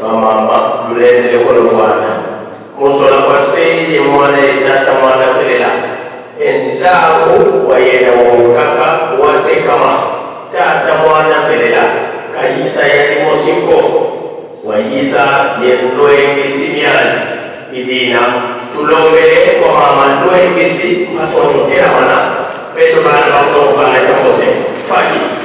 Mama lulende ko lwana musola kwa seyi mwana itata mwana felela endawo wayena wokaka wate kama tata mwana felela kaisa yali mosiko wayiza yenloengisi myani idina tulombele kwa mama loengisi masonotera mana peto bana bakofana jamote faki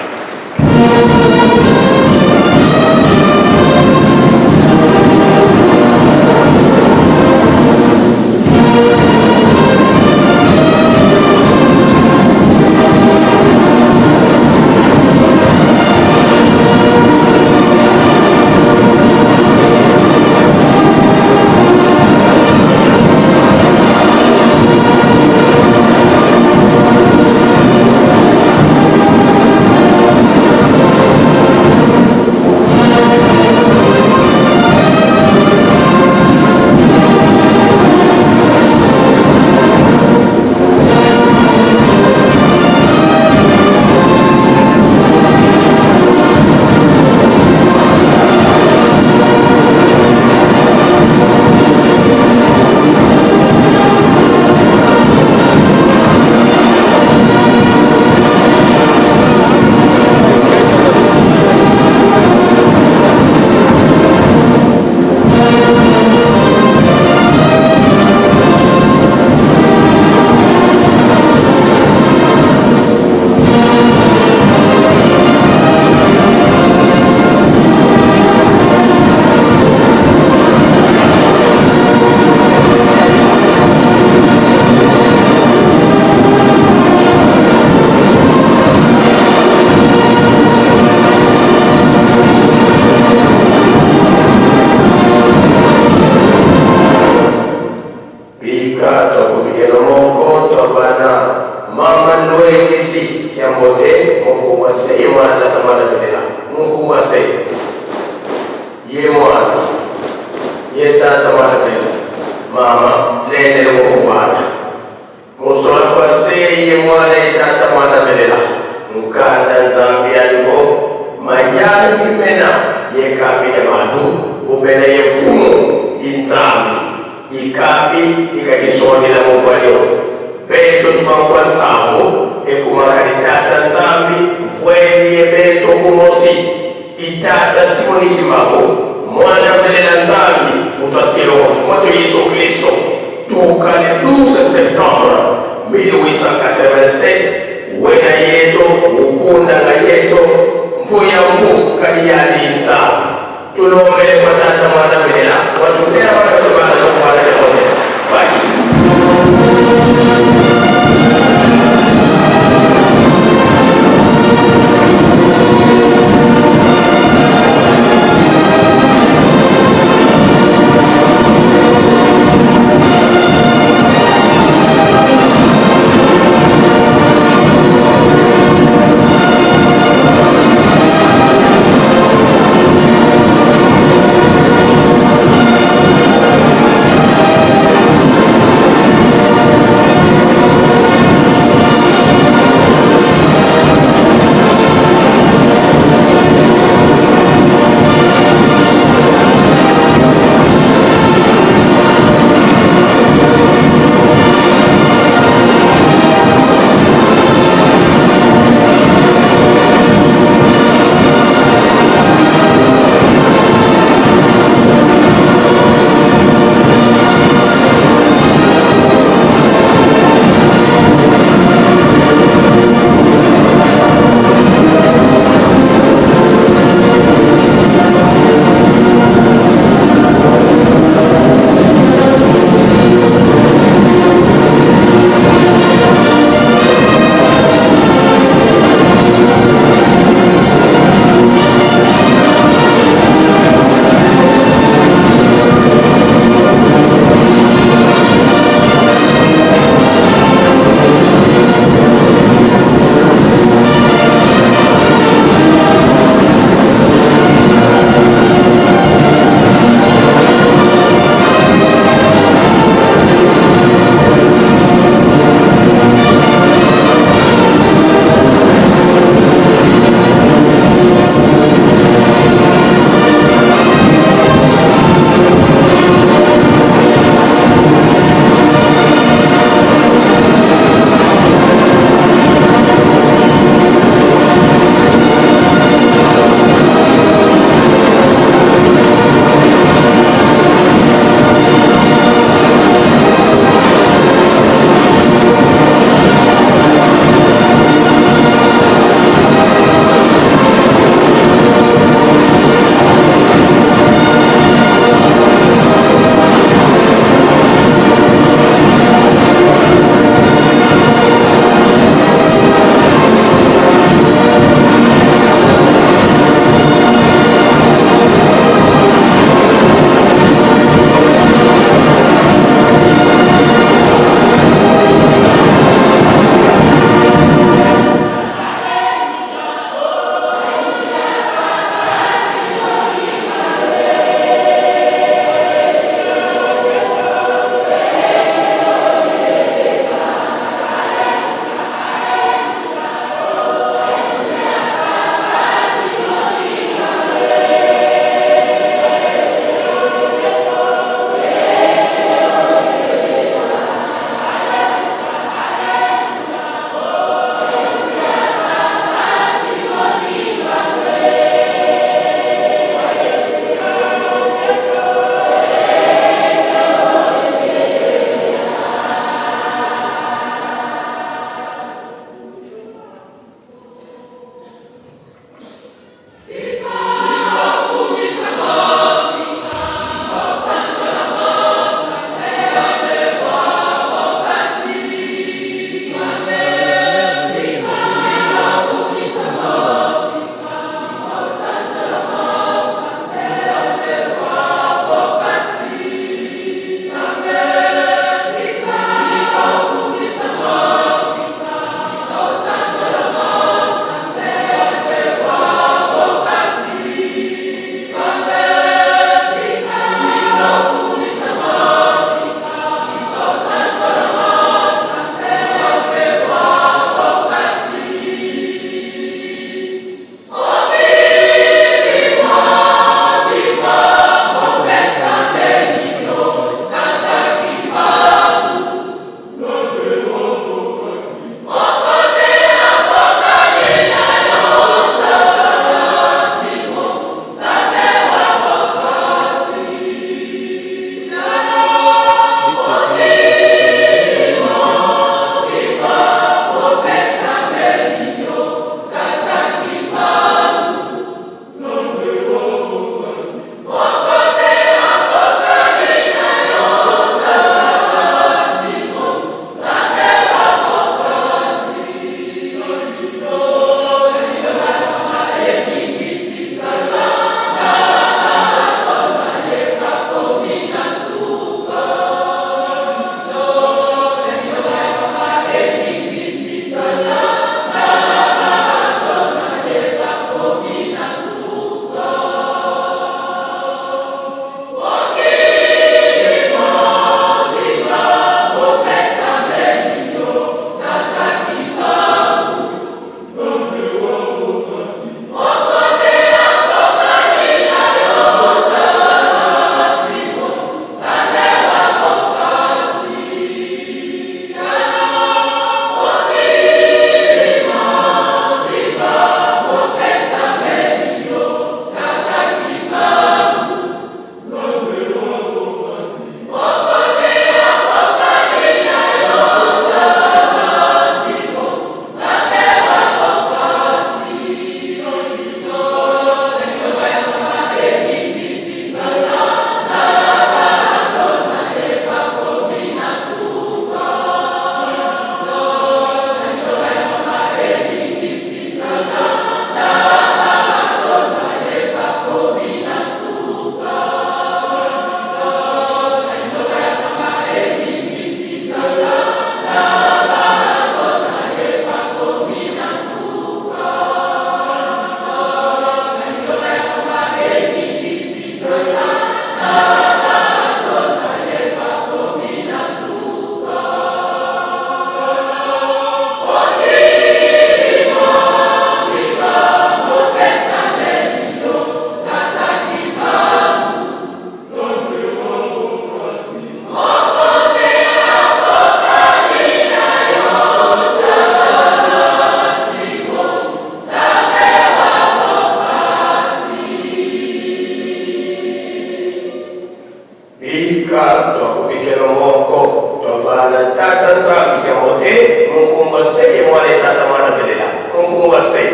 Ika twakupikira moko twavana tata nzambi kyamote munkumba seye mwana tata mwana velela munkumba seye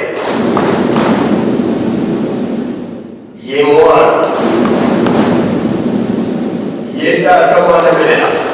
ye mwana ye tata mwana velela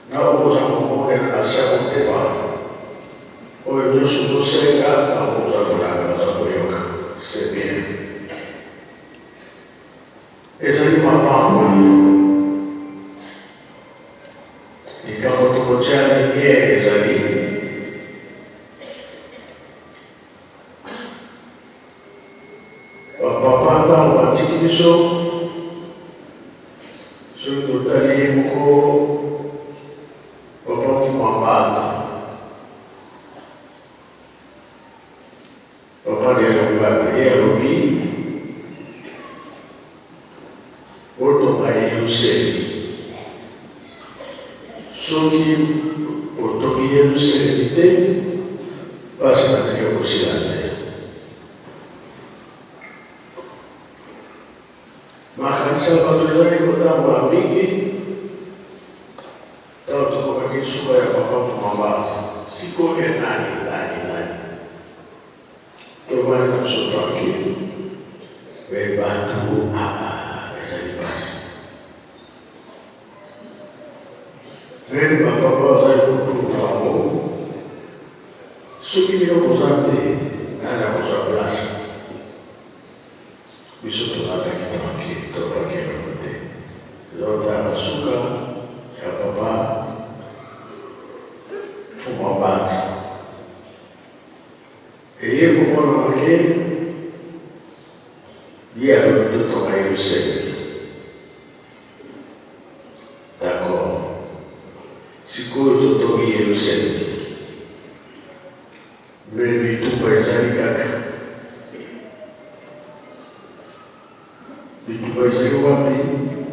na usa ko siamo te qua. Poi io sono sega, ho usato la cosa io, se viene. E se io mamma, il capo di Bocciani è esalì. Papà da un antichiso, sono tuttavia un po' papà fu amato. Papà ero lì, molto mai io sei. So che porto via io sei di te, basta che io così a te. Ma kan Salvatore ricordavo amici, tanto come che su era papà fumato, sicuro che nani. Trovare non so tranquillo, e vanno a essere passi. Vedi ma papà sai tutto famo, su chi mi ho usato nella cosa classe. Mi sono tornato anche troppo anche con te. Allora dalla succa e a papà fumo a bazza. E io buono anche ero tutto mai sempre. D'accordo? Sicuro tutto che io sempre. Bevi tu paesani cacca. Di paese uomini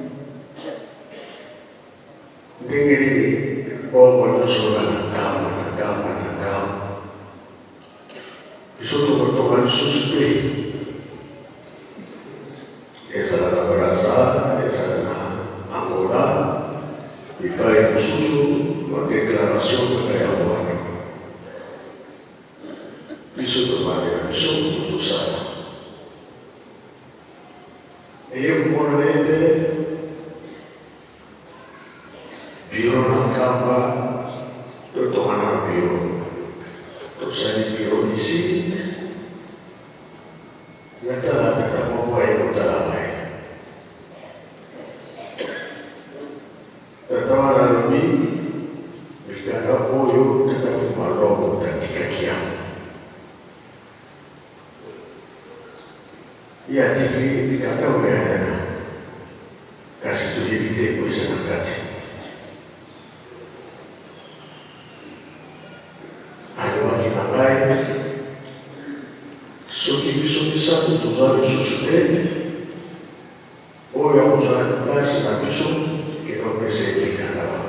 degli uomini sono una gamma di sotto quanto male su te e sarà la brasa e sarà ancora mi fai un suso una declarazione che è buono di sotto male mi sono tutto sano. E io buonamente biro non campa tutto ma non biro tu sai biro di sì la talata da poco e non te la mai la talata lì il canapoio te la fuma l'uomo te ti cacchiamo e a te di canapoio casi tu devi te poi se non cazzi allora che magari so che mi sono pensato di usare su studenti poi ho usato classi ma mi sono che non mi senti cantava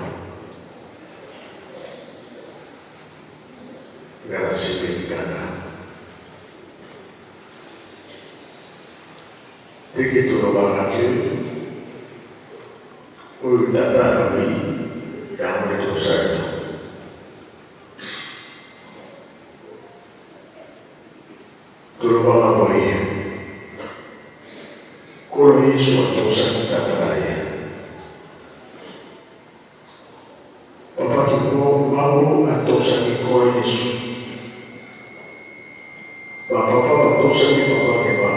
grazie per il cantare e che tu lo vai anche poi da dare lì abbiamo detto certo tu lo vai a morire quello lì sono tu sanità da lei papà che non va a tosa che quello lì su ma papà a tosa che papà che va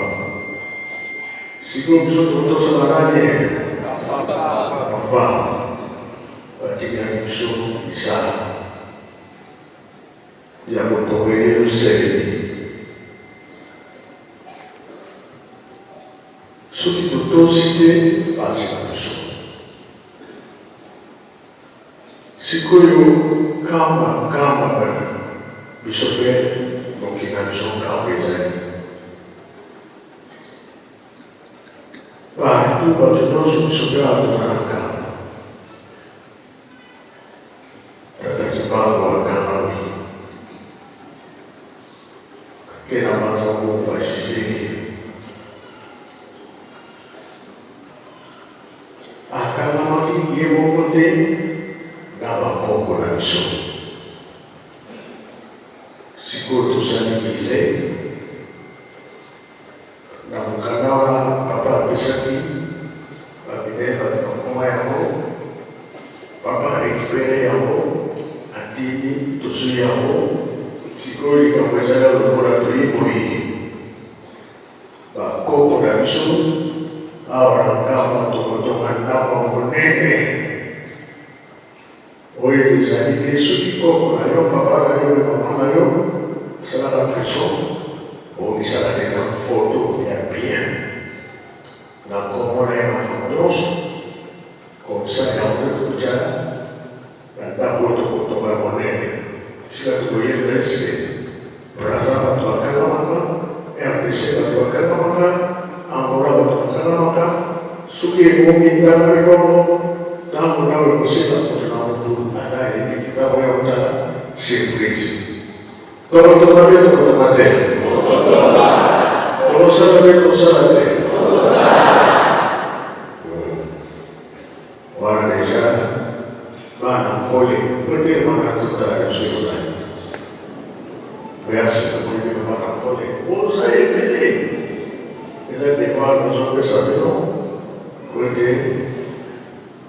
siccome bisogna tosa la raglia papà praticamente sono di sala abbiamo dove sei soprattutto siete basi ma sono sicuro calma perché bisogna non che non sono calmi vai tu non sono sopra una calma perché parlo a calma che la madre non fa a calma che io con te dava poco la missione sicuro tu sai chi sei da un canale papà pensati va vedere come è papà recuperiamo a atini tusuyamo sikoli kamwezala lokola toyiboyi bakoko na biso awa na nkamba tokotonga ndako monene oyo ezali ke soki koko na yo papa na yo mama na yo asalaka preso omisala deja foto ya bien na komona ye makambo nyonso komisa yango tokotya na ndako tokotonga monene sika tokoyeba eske braza bato bakangamaka RDC bato bakangamaka Angola bato bakangamaka soki ebongi ntango likongo ntango nawe koseka koto na motu ata ebiki ntango ya kotala surprise tokotonga be tokotonga te tokosala be tosala te wana deja bana mpole potelema totala biso yozali merci nakoyebika bana mpole oza ebele eza devoir nazopesa bino kote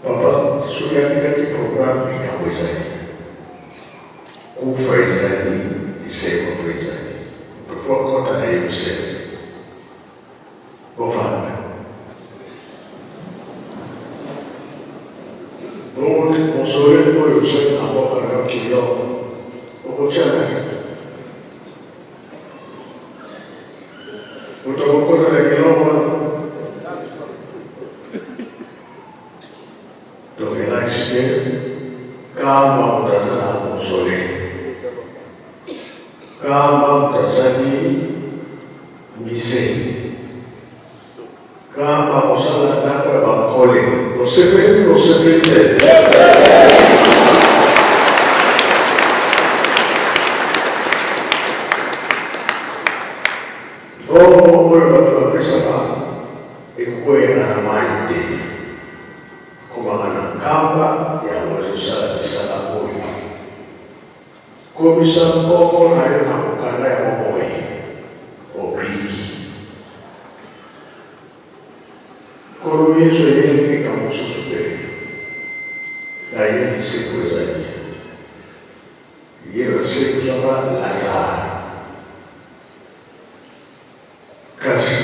papa soki atikaki programme likambo ezali kufa ezali lisekoto ezali pefo kota na ye bisele bofanda donc console oyo osali na mboka na yo kilio okotya na ye moto akokota na kilongo torelaxi te kamba moto aza na console kamba moto asali mise kamba kosala ndako ya bankole osepeli te oyo bato bapesaka ekweyana na mai te komaka na nkamba yango ezosala misala oyo komisa mbongo na yo na mokanda ya bomoi obliki kolo yesu eyelekeka mosusu te na ye liseko ezali ye liseko ezaka lazare kasi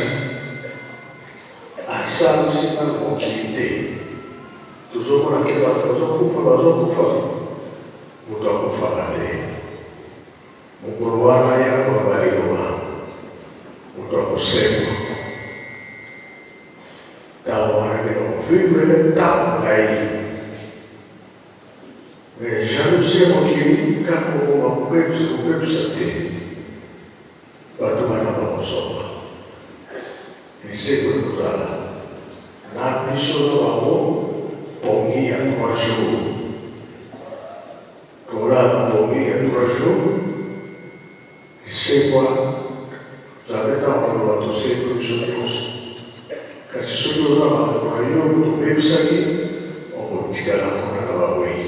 asalisika mokili te tozomona ke bato bazokufa moto akufaka te mokolo wana yango baliloba moto akosekwa ntango wana ndenge kovivre ntango ngai mais jalousie mokili kaka okoma kobebisa te bato bana bakosoka liseko ekozala na biso na bango pongi ya 3 jours tolala pongi ya 3 jours lisekwa zabeta koloba toseko biso nyonso kasi soki oza makambo na yo tobebisaki okotikala mpona na babwei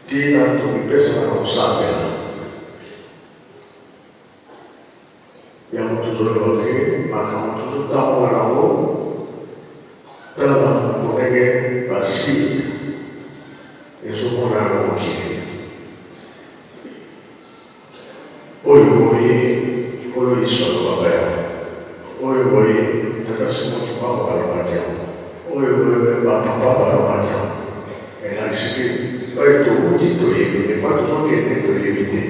tina tomipesaka na kosambela yango tozoloba ke makambo tozotambola nango tala makambo ndenge basili ezomonana na mokili oyo boye kolo yesu alobaka yango oyo boye tata simoki bango balobaki yango oyo boye bapapa balobaki yango elasike oyo tokuti toyebi te pa tozokende toyebi te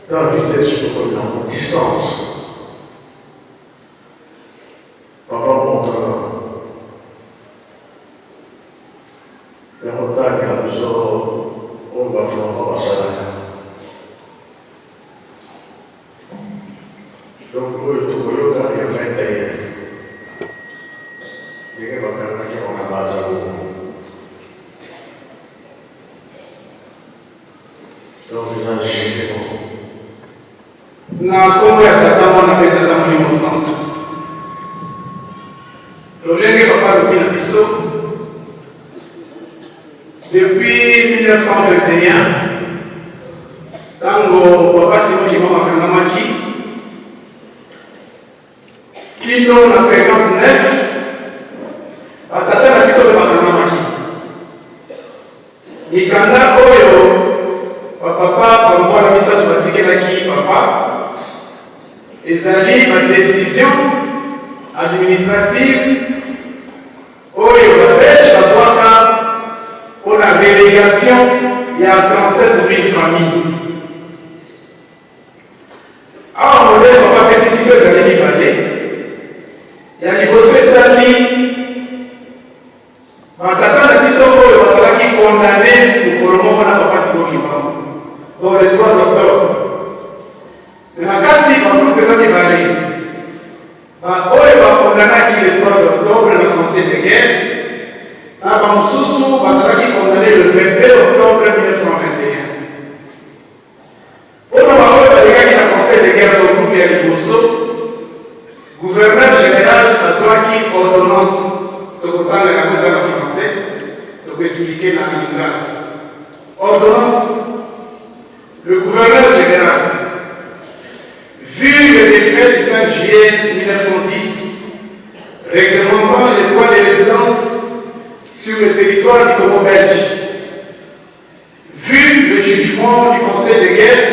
dans la vitesse de la distance. Papa montre la montagne à Boussoro, on va faire un passage. Donc, oui, tout le monde a fait d'ailleurs. Il y a des bacana qui ont la base à vous. Donc, ils ont changé. Na kombo ya tata mwana pe tata molimo santo lolenge papa lobi na biso depuis 1921 ntango papa simoki bamakangamaki kino na 59 batata na biso pe bakangamaki mikanda oyo bapapa bamvwala misato batikelaki papa ezali badécision administrative oyo babelge bazwaka mpona relégation ya 37 000 familles. Awa modele papa pesi biso ezali mibale ya liboso etali batata na biso oyo bazalaki condamné mokolo moko na papa Sibokimama donc le 3 octobre. Na kati bagroupe eza mibale oyo bakondamnaki le 3 octobre na conseil de guerre na bamosusu bazalaki condamné le 22 octobre 1921. mpona baoyo balekaki na conseil de guerre to groupe ya liboso, gouverneur général azwaki ordonnance tokotanga yango eza na français tokoexplike na lingala. Ordonnance, le gouverneur général, vu le décret du 5 juillet 1910 réglementant les droits de résidence sur le territoire du Congo belge, vu le jugement du conseil de guerre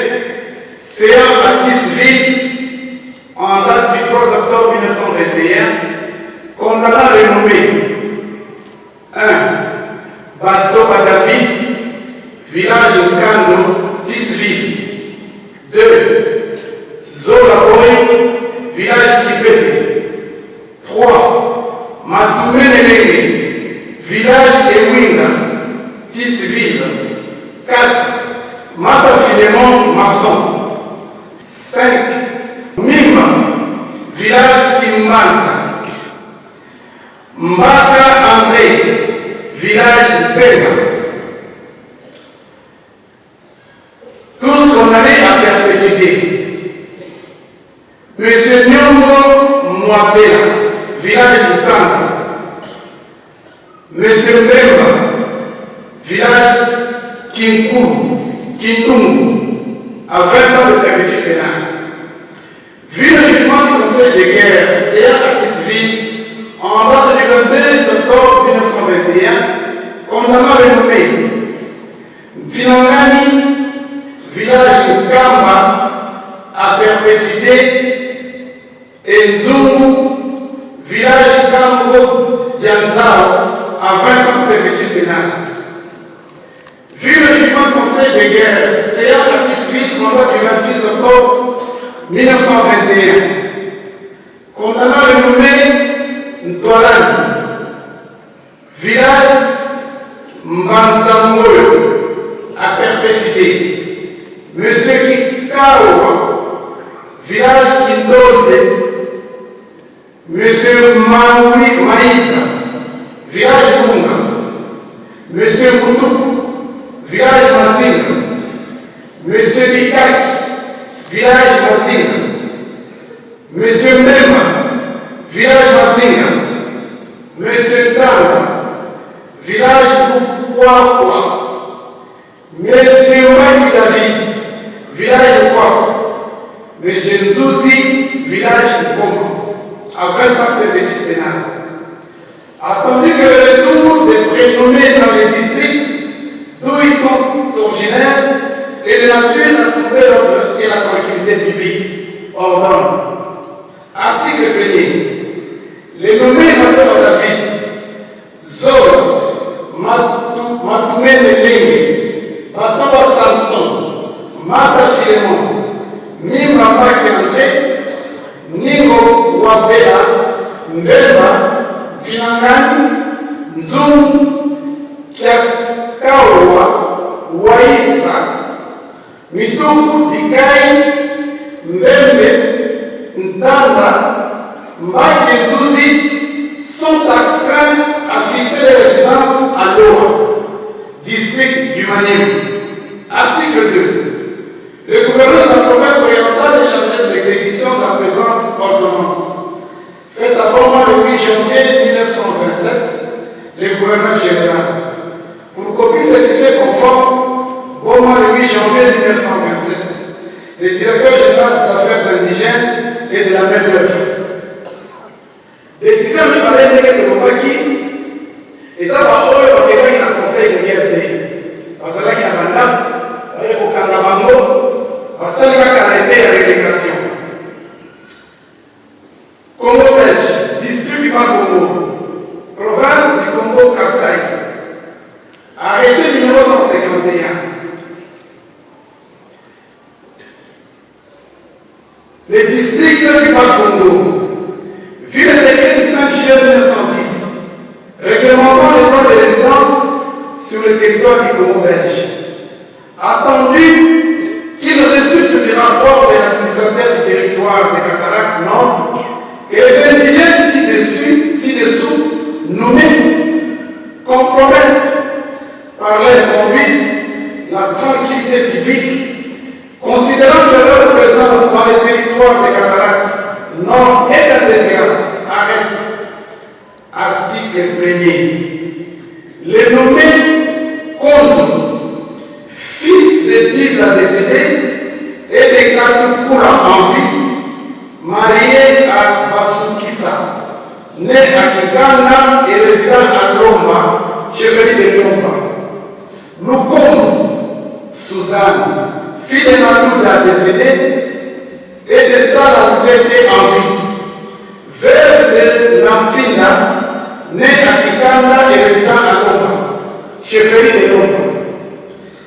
séant à Kisville en date du 3 octobre 1921, condamnant les nommés 1. Bateau Badavi, village de Kando, Tisville. 2. Zolaboy, village Kipete. 3. Matoumé-Nelenge, village Ewinga, Tisville. 4. Mata-Filémon, Masson. 5. Mima, village Kimbanta. Mbaka André, village Zena. Tous condamnés à perpétuité. Monsieur Nyongo Mwapela, village Zamba. Monsieur Mbemba, village Kintungu, à 20 ans de servitude pénale. Vu le jugement du conseil de guerre séant à Kisville en date du 22 octobre 1921, condamnant les nommés Vilangani, village de Kamba, à perpétuité, et Nzungu, village Kambo Dianzao, à 20 ans de servitude pénale. Vu le jugement du conseil de guerre séant à Kisville en date du 28 octobre 1921, condamnant le nommé Ntwalan, village Mbanzangoyo, à perpétuité. Monsieur Kikawa, village Kindonde. Monsieur Maoui Maïsa, village Bunga. Monsieur Moutou, village Masina. Monsieur Bikaki, village Masina. Monsieur Mbema, village Masina. Monsieur Tanga, village Kwakwa. Monsieur Maki David, village Kwakwa. Monsieur Nzouzi, village Koma, à 20 ans de petite pénale. Attendu que le retour des prénommés dans les districts d'où ils sont originaires et de nature à trouver l'ordre et la tranquillité publique. Ordonne. Article 1er. Les nommés Bateau David, Zol, Matoumé Nelenge, Bateau Samson, Mata Filémon, Nimba Mbaki André, Ningo Wabela, Mbemba, Vilangani, Nzungu, Kiakawa, Waisa, Mituku, Dikai, Mbembe, Ntanda, Mbaki Nzuzi sont astreints à fixer les résidences à Loa, district du Manième. Article 2. Le gouverneur de la province orientale est chargé de l'exécution de la présente ordonnance. Faite à Boma le 8 janvier 1927, le gouverneur général. Pour copie certifiée conforme, Boma le 8 janvier 1927, le directeur général des affaires indigènes et de la main-d'œuvre. Décision du palais de Kekokaki, et ça va oyo bakekaki na conseil de guerre te. arrêté numéro 151. Le district du Bas-Congo, vu le décret du 5 juillet 1910, réglementant les droits de résidence sur le territoire du Congo belge, attendu qu'il résulte du rapport de l'administrateur du territoire des Cataractes Nord que les indigènes ci-dessous nommés compromettent par leur conduite la tranquillité publique, considérant que leur présence dans les territoires des Cataractes Nord est indésirable. Arrête. Article 1er. Les nommés Konzu, fils de 10 à décédé, et de Katukura en vie, marié à Basukisa, né à Kiganda et résident à Lomba, chevalier de Lomba. Lukombo, Suzanne, fille de Malouda décédée, et de Salah Oubete en vie, veuve de Lamfina, né à Kiganda et résident à Lomba, chevalier de Lomba.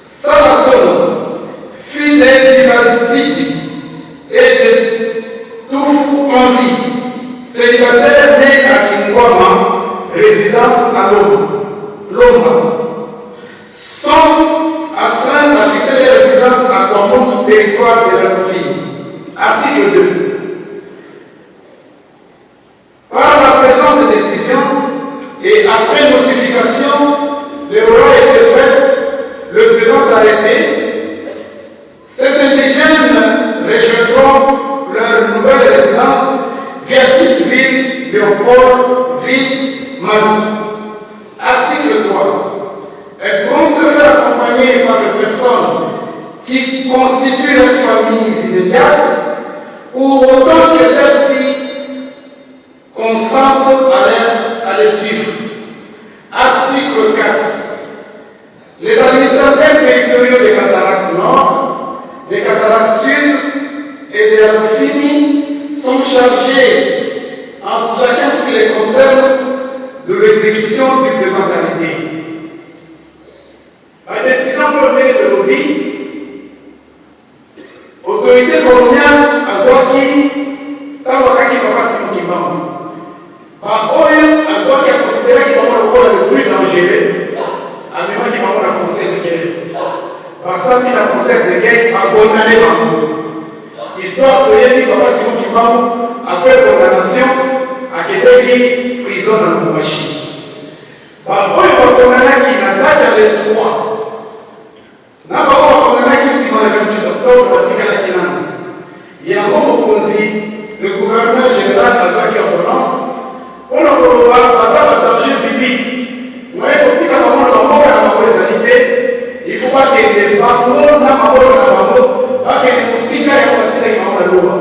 Salah Solo, fille de Divasiti et de Toufou en vie, célibataire né à Kingwama, résidence à Lomba. Sont astreints à fixer les résidences à Kwamon sur le territoire de leur fille. Article 2. Par la présente décision et après notification, le roi été fait le présent arrêté. Ces indigènes rejoindront leur nouvelle résidence via Kisville, Léopold, Ville, Malou. Article 3. Elles pourront se faire accompagner par des personnes qui constituent leurs familles immédiates, pour autant que celles-ci consentent à les suivre. Article 4. Les administrateurs territoriaux des Cataractes Nord, des Cataractes Sud et de la Lofini sont chargés, en chacun ce qui les concerne, de l'exécution du présent arrêté. La décision provenait de l'OBI, autorité coloniale à Zouaki, Tawakaki Papa Simokimam. Oyo, à Zouaki a considéré qu'il va le rôle le plus dangereux, à même qu'il va avoir un conseil de guerre. Parce qu'il a un conseil de guerre à condamner Bambo. Histoire de Yéli Papa Simokimam, après condamnation, à Kedeki, prison dans le Mouachi. Oyo, va condamner qui n'a pas les trois. Na bako wakonana kisi dans le 28 octobre batikala kinana yango mokonzi le gouverneur général azwaki ordonnance mpona koloba baza badanger public moye kotika bango na bamboka na bango ezali te il faut bakende bango na mabolo na bango bakende mosika yango batikaki bango na loba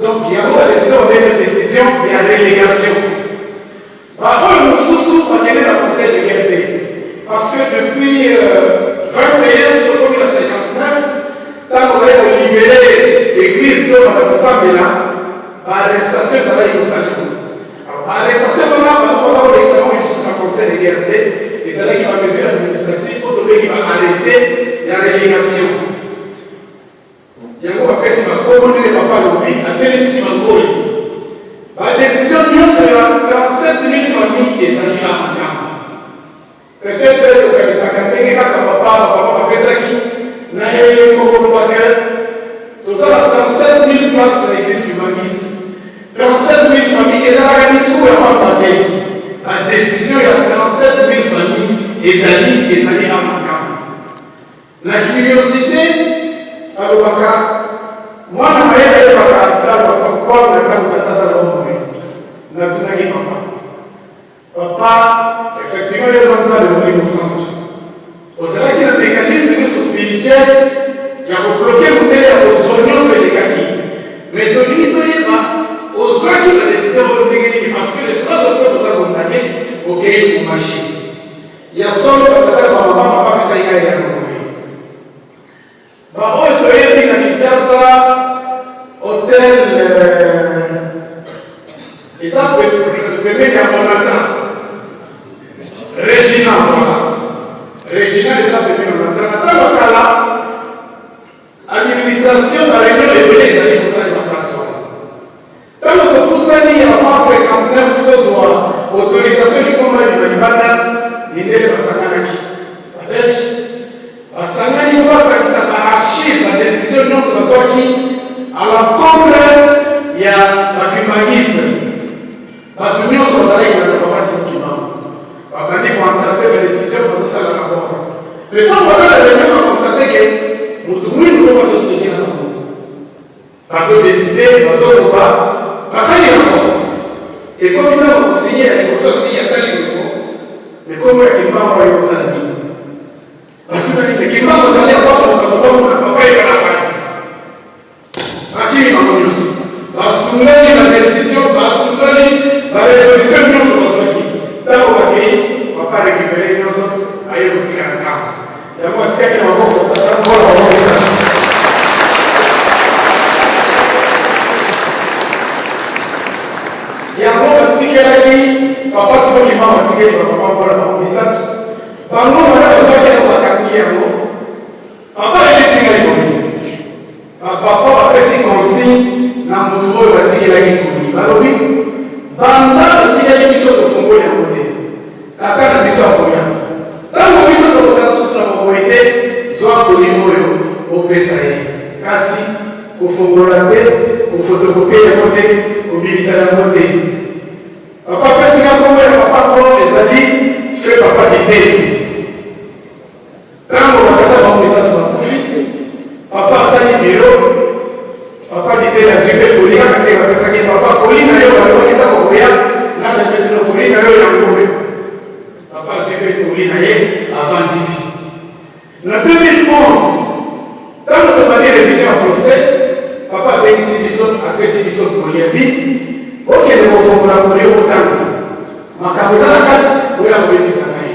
donc yango badeside obene décision ya relégation baoyo mosusu bakende na conseil de guerre te parce que depuis 21 sur le 59, tant qu'on a libéré l'église de Mme Samela, l'arrestation de la Youssalou. Alors, l'arrestation de la le conseil de guerre, et c'est là qu'il va mesurer l'administratif, pour trouver qu'il va arrêter la relégation. Il y a un après, si ma commune n'est pas l'oubli, à quel est-ce qu'il va. La décision de nous, c'est 47 000 familles et amis à Mme. Peut-être que ça a été papa Pesaki, Naïe, Mokolo Bakel, tout ça, 37 000 places de l'église humaniste, 37 000 familles, et là, la mission est pas la décision est 37 000 familles, et amis à Makam. La curiosité, à l'Obaka, moi, je n'ai pas été encore le cas de Tata n'a tout à papa, effectivement, les enfants de mourir au centre. Au sein qu'il y a un mécanisme spirituel qui a bloqué le télé aux oignons sur les kaki. Mais de l'idée, aux oignons qui ont décidé de le parce que les trois autres nous ont condamnés au Kéhi ou Machi. Il y a seul le papa, papa, ça y est, il a mourir. Bah, on est allé à Kinshasa, hôtel. Et ça, le premier à Monata. Régina, voilà. Régina les appels dans la trame, administration de la réunion des pays des administrations. Dans notre poussani avant 59 fois, autorisation du combat du Malibana, l'idée de Sanganaki. Sanganaki passe à archive la décision de notre façon à la contre, il y a la humaniste. La union sur la règle de la capacité qui manque. Quand il faut entasser la décision, pour ça, la rapport. Mais quand on a la réunion, on constate que nous devons nous voir de ce qui est dans le monde. Parce que décider, parce qu'on va, parce qu'il y a un rapport. Et comme il a enseigné, il faut sortir à quel niveau. Mais comment il va avoir une salle? Parce qu'il va vous aller voir le temps où papa est dans la partie. À qui il va venir aussi? À soumettre la décision, à soumettre la résolution de notre pays. Dans le pays, on ne va pas récupérer nos autres à y retirer un camp. Il y a moi, c'est qu'il y a un bon il y a un bon article qui papa c'est moi qui m'a articulé, papa voilà mon message. Par nous, on a besoin de la camille. Papa est ici, papa après c'est consigne dans mon tour de l'article qui alors oui, dans l'article qui sont au fond de la côté, kaka na biso akoya. Tango biso tokosasusu na bokoite zwa kolimo oyo opesa ye. Kasi kofongola te, kofotokopie yango te, kobilisa yango te. Papa pesinga kombo ya papa ngo ezali fe papa dite. Tango batata bakomisa bakufi, papa asali biro, papa dite na zwipe kolinga kate bapesaki papa kolina yo balobaki ntango koya nana ketino kolina yo yango oyo. Papa zwipe kolina ye avant d'ici. Na 2011, tango tobandi révision ya procès, papa apesi biso kolia bi okende kofongola kolio kotango makambo eza na kati oya koyebisa ngai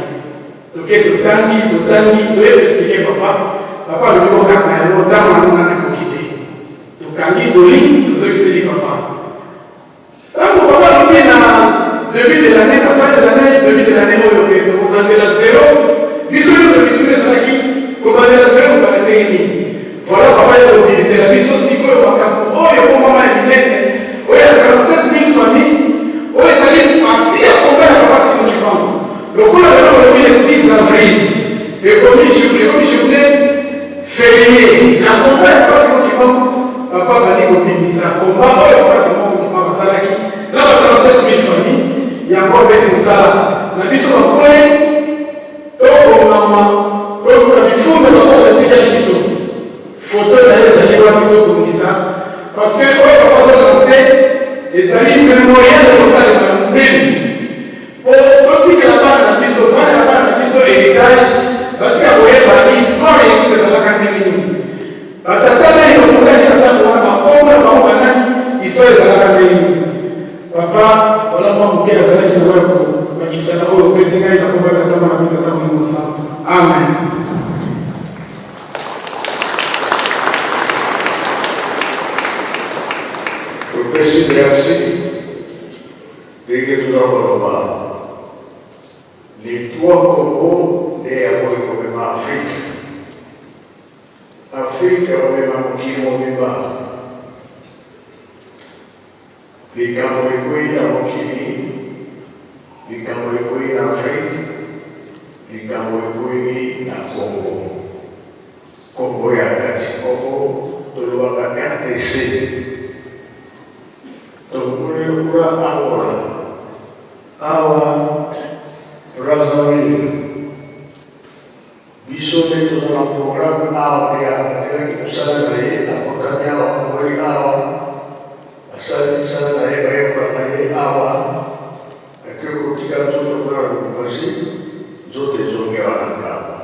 toke totangi toyebesipike papa alobi kokanga yango ntango anonga nakoki te tokangi doli tozoyiseli papa ntango papa alobi na début de l'année na fin de l'année début de l'année oyo ke tokokandela zero biso nyonso bituna ezalaki kokandela zero kokande ndenge nini voilà papa ya kobilisela biso sikoyo makambo oyo komama ya minene oyo ya 37 000 familles oyo ezali parti ya komba ya papa simo kibango lokola lelo balobi le 6 avril ekomi journée férié na komba ya papa simo kibango papa bali kobimisa komba oyo papa simo kibango asalaki na ba 37 000 familles yango apesi mosala na biso bakole tokomama tokona bifundo bakole batikali biso photo na ye ezali wapi tokongisa parce que oyo papa azolance ezali mémorial ekosalema ndeni po totikela bana na biso héritage batika koyeba histoire yetu ezalaka ndenge nini batata nani bakokaki atango wana bakomba bango banani histoire ezalaka ndenge nini papa wala mwa moke azalaki na oyo kobakisa na oyo opesi ngai na komba tata mwana bitata molimo santo amen. Questi versi che tu lavoro il tuo corpo è a voi come Africa come manchino di base di campo di qui a Mochini di campo di qui in Africa di campo di qui a Congo ya kati Congo tolobaka RDC Tokura Angola, Awa, Brazzaville, bisogna di un programma Awa, che sarà la portamiamo a voi Awa, a sarà la Awa, e che ti cazzo un programma così, zote zonghiamo a capo.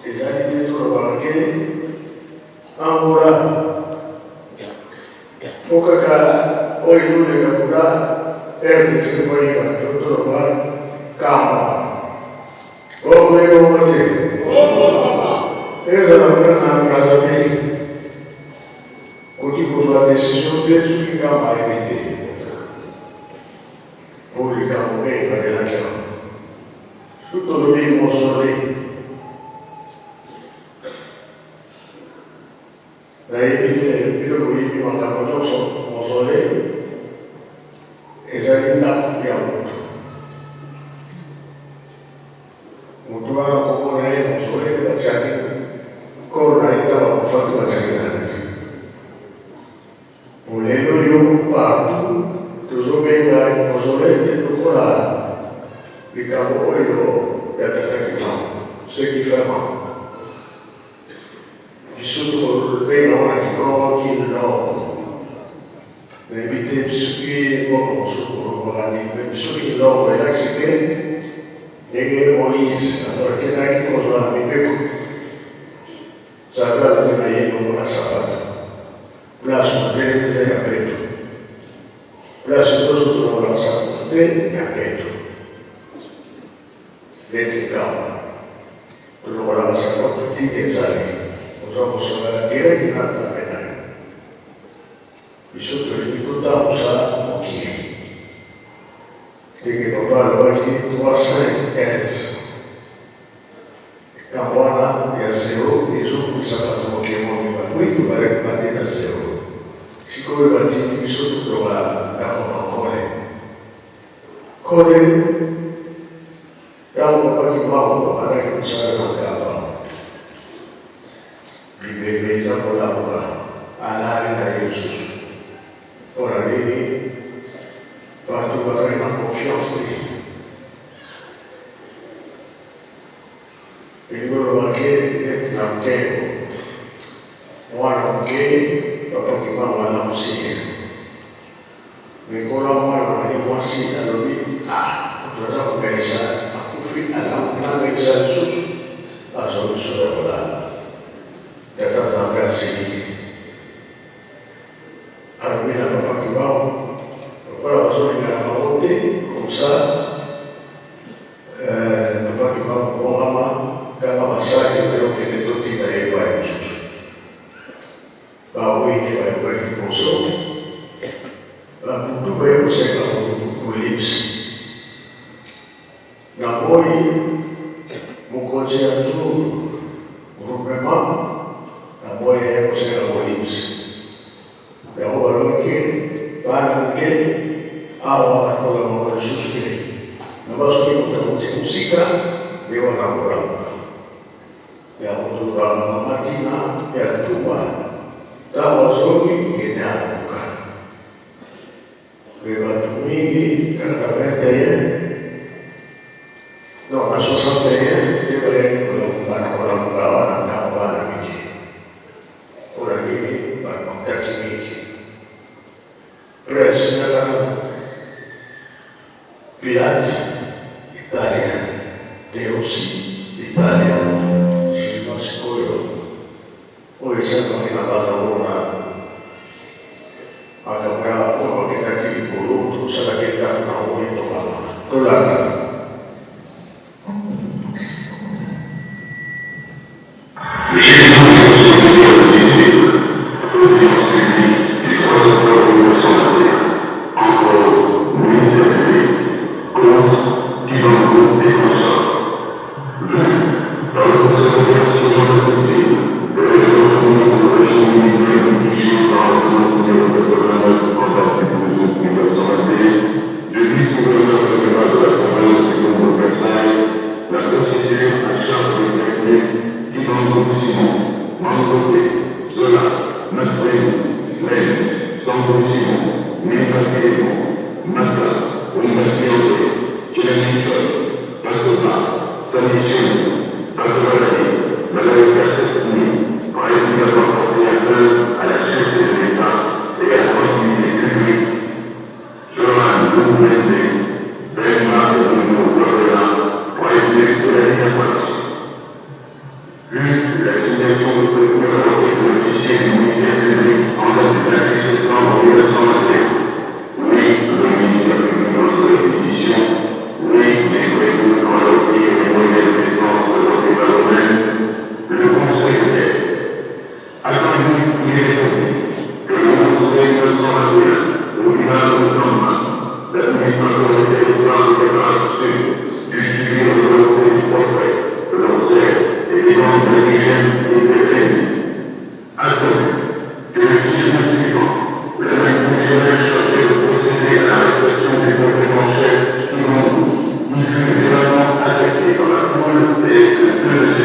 Esatto, dentro perché Angola. Mukaka oi nule kapura erdi poi ka tutto ba kama o mero mate esa la prana Brazzaville koti con la decisione di kama evite poi kama me la chiama tutto lo vimos mausolée. Naivete piloguri di mandato so mausolée esalita ya mutu. Mutu wa kokona ya mausolée da chati corona itava fatto la chati. Volendo io parto, tu so bene la mausolée del Corano, di capo io e se chi ferma. Vissuto il reino di Goghi il logo, le vite qui poco su Corani, vissuto il logo e la sede e che Moïse, allora che dai cosa mi pego, sarà la prima io non la sapata, la sudene è aperto, la sudene non la sapata, è aperto, dentro il campo, non la sapata, tutti i sali. Posso dire che non è bene. Vissuto il rifiutato sa Mochi. Che papà lo ha detto a sé, Campana e a Seo, e su cui sabato Mochi e Mochi, ma qui tu vai a partire a Seo. Siccome i partiti vissuto trovare da Core. Core, da un papà che va a che non sarà un capo. Viveva con la all'aria di Gesù. Ora vedi, quando tu avrai una confianza e loro anche non che non che papà che mamma non si mi con la mano e poi si da lui potrebbe pensare a cui alla pensare su la soluzione quella è stata persi almeno papà che va poi la sua linea la volte come sa papà che va con mamma che va passare però che tutti dai guai va qui che vai guai che posso tu vai a seguire un l'ipsi ma poi un consiglio giù gruppo la poi cos'è la politica? Abbiamo valore che vanno che alla con la nuova giustizia. Non va solo per musica, devo lavorare. Abbiamo dovuto la mattina e a tua, da soli e da aveva domenica, caricamente, no, la sua santeria, deve vanno con la brava, andavo a ora vieni a contarti amici. Presa Pilati, Italia, Deus, Italia, si non sicuro. Poi siamo arrivati a una a cambiare quello che da chi voluto, sarà che da una voluto con la That Grazie.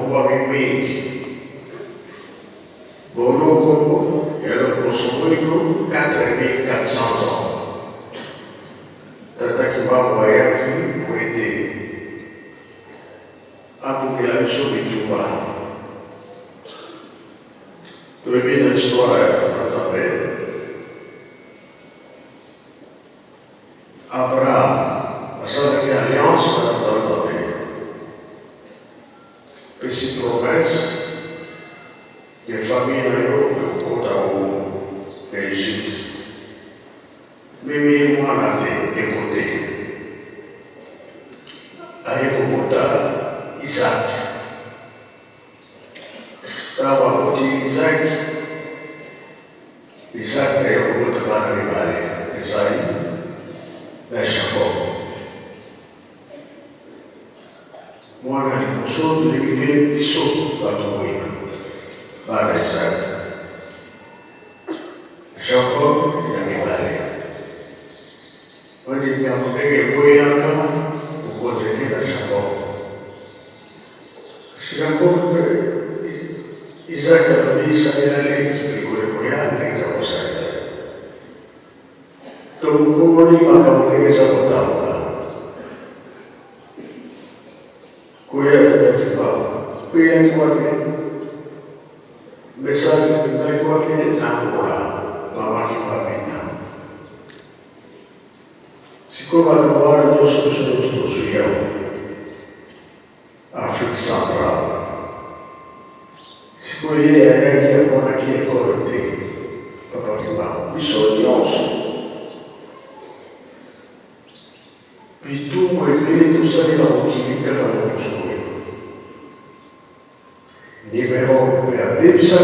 combat mingi. Boroko et alors pour son niveau 4400 ans. Tata qui m'a envoyé pour aider à population de Touba. Trouver une histoire à travers Abraham, la sorte di alleanza per la queste promesse che famiglia io portavo all'Egitto. Mi umana di côté. Avevo portato Isaac. Stava con Isaac. Isaac avevo portato a arrivare. Isaac. Jacob. Mwana alikusudi limike piso watumoina baada ya Isaka. Jacob yamibale. Wani nyamudege kuyanga ukozetela Jacob. Jacob Isaka kabisa yale kikule kuyanga ikakusaidia. Tumkumuni akamweleza kutamka kuya ni kwake besali ni kwake tambora mama kipapita siccome la guarda lo stesso io Africa Centrale siccome ieri è che buona che corte papà che va qui sono di osso. Itu mereka saya tahu kita kalau semua. Di memang bisa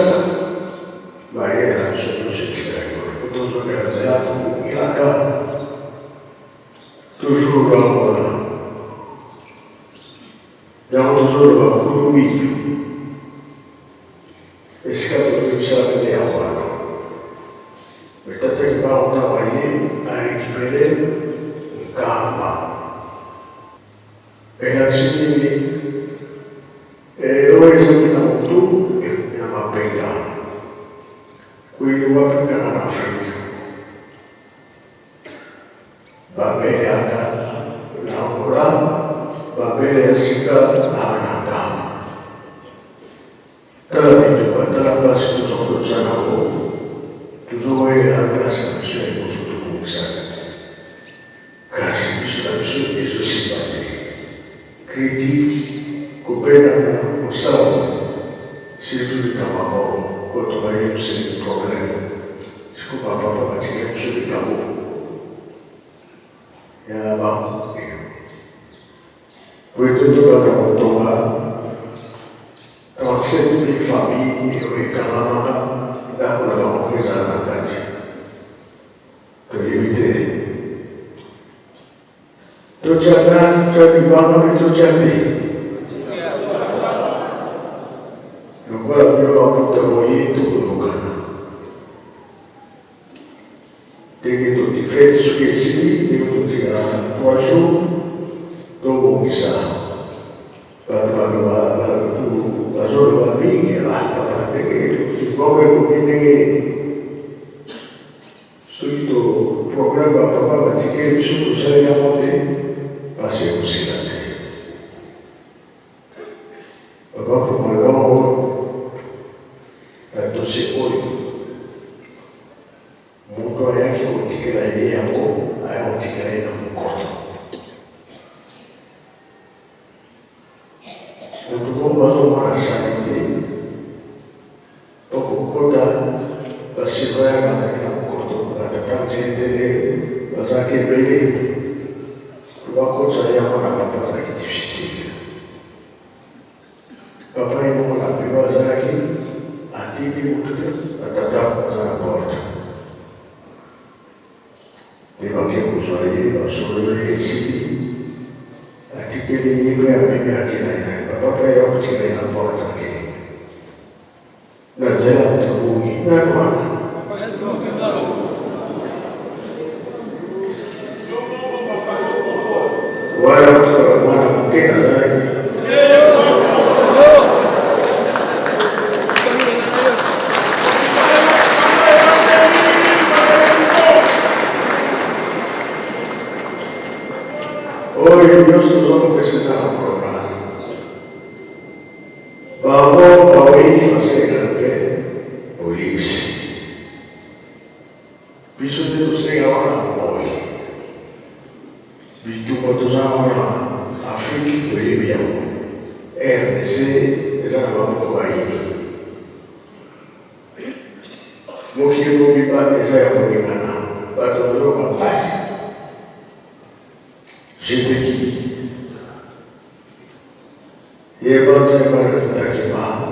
bayar langsung sekitar. Untuk saudara saya tu mengilakan tujuh orang. Jangan tujuh orang kurumi. Sekarang bisa beli apa? Mereka terbawa tawain hari kemarin kama. E la cittadini dove esaminano tu e la mappa, qui va per canale Africa. Va bene a casa, lavora, va bene a Sica, a Natale. Cada vita, cada passo che sono cruzando, tu vuoi la classe di sei con tutto cominciare. Casi di sulla misura di esossipati. Critique, gouverne, au salon, c'est tout le temps quand on va y avoir des problèmes. C'est qu'on va pas pratiquer sur le camp. Et avant, pour tout le temps, on va 37 000 familles, et Canada, dans la reprise à la Tati. Pour éviter. Tutti andati, arrivano tutti a te. Ancora più la volta voi tu non perché tutti i freddi che si dicono tutti qua su, dopo mi sa. La sola bambina, perché il povero che subito il programma papà che su saliamo a te. Passi così da te. Papà come l'uomo è detto sicuro. Molto è anche un ti che la idea o è un ti che la idea un corto. Non tu come lo buona salite. Dopo coda la sicurezza che non corto. La gente la sa che vede. La cosa è una cosa che è difficile. Papà è una cosa che ha tipo a trattare la porta. Prima che uso io, solo io sì. A ti chiedi io a me anche lei. Papà è una cosa che la porta che la gente non è guarda. Guarda, che Vamos pawini masegante polisi. Bisogna tu sei ora noi. Bitu potosamo na Afriki Bolivia. RDC esano ko baini. Mungkin mo bipati saya bagaimana? Batu apa? Jadi ये बात है पर कि मां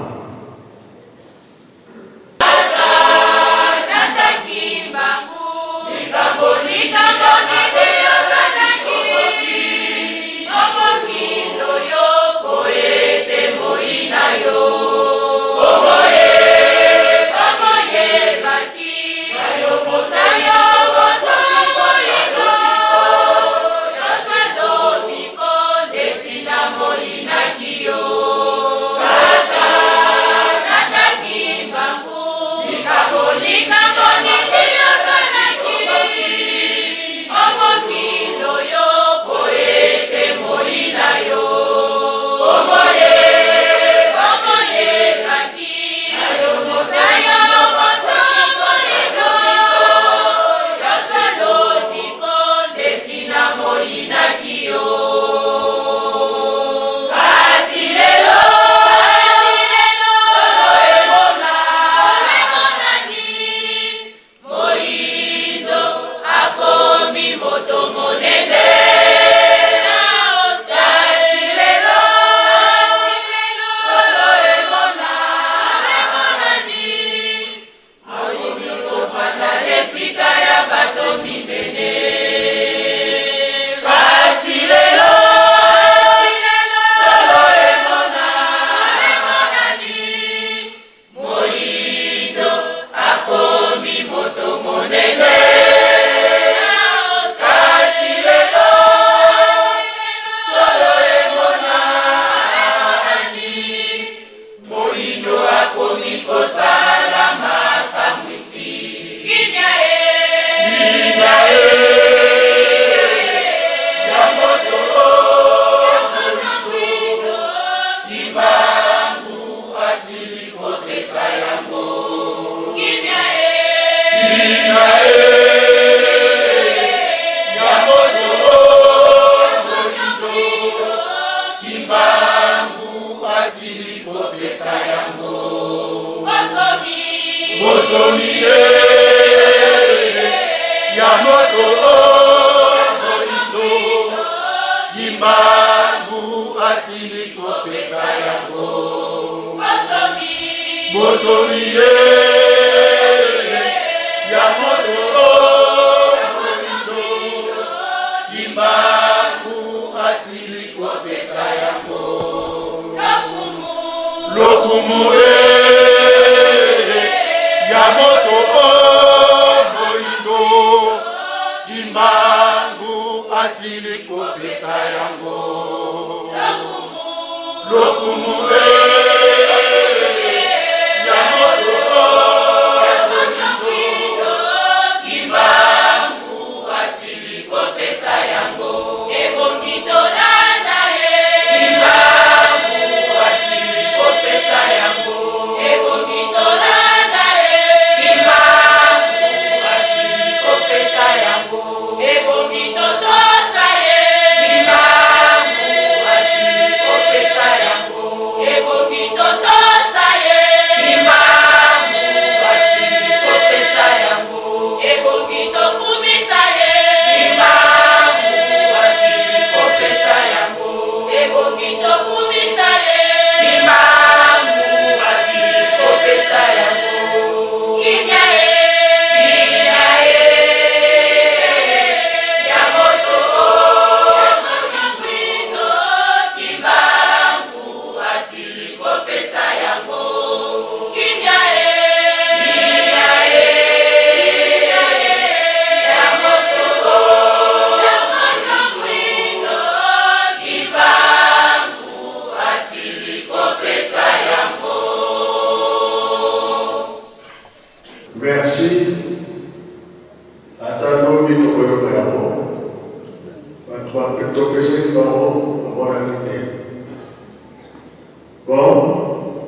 Bom,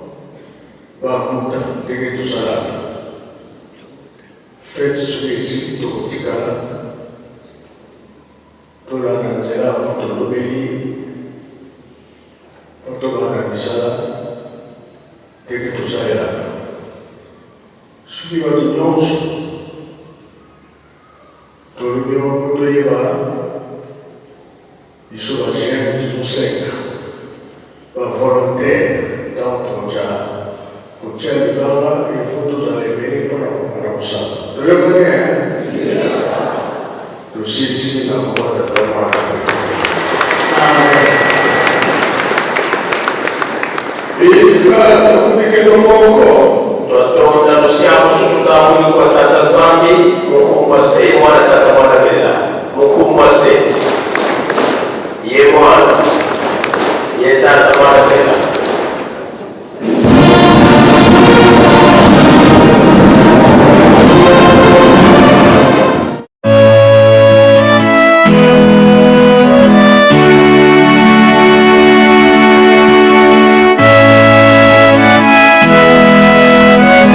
bakuta ndenge tozala fete soki esili tokotikala tolanda nzela po tolobeli po tobanda misala ndenge tosalelaka soki bato nyonso tolobi po toyeba biso bagene tozosenga bavolontaire dans toja kotia libanga ifo tozala ebele mpona kokana kosala toyokani tosilisi na komona tamwana ekikelo moko twatonda lusiamo sututambuli kwa tata nzambi mukumba se mwana tata mwana vela mukumba se ye mwana ye tata mwana vela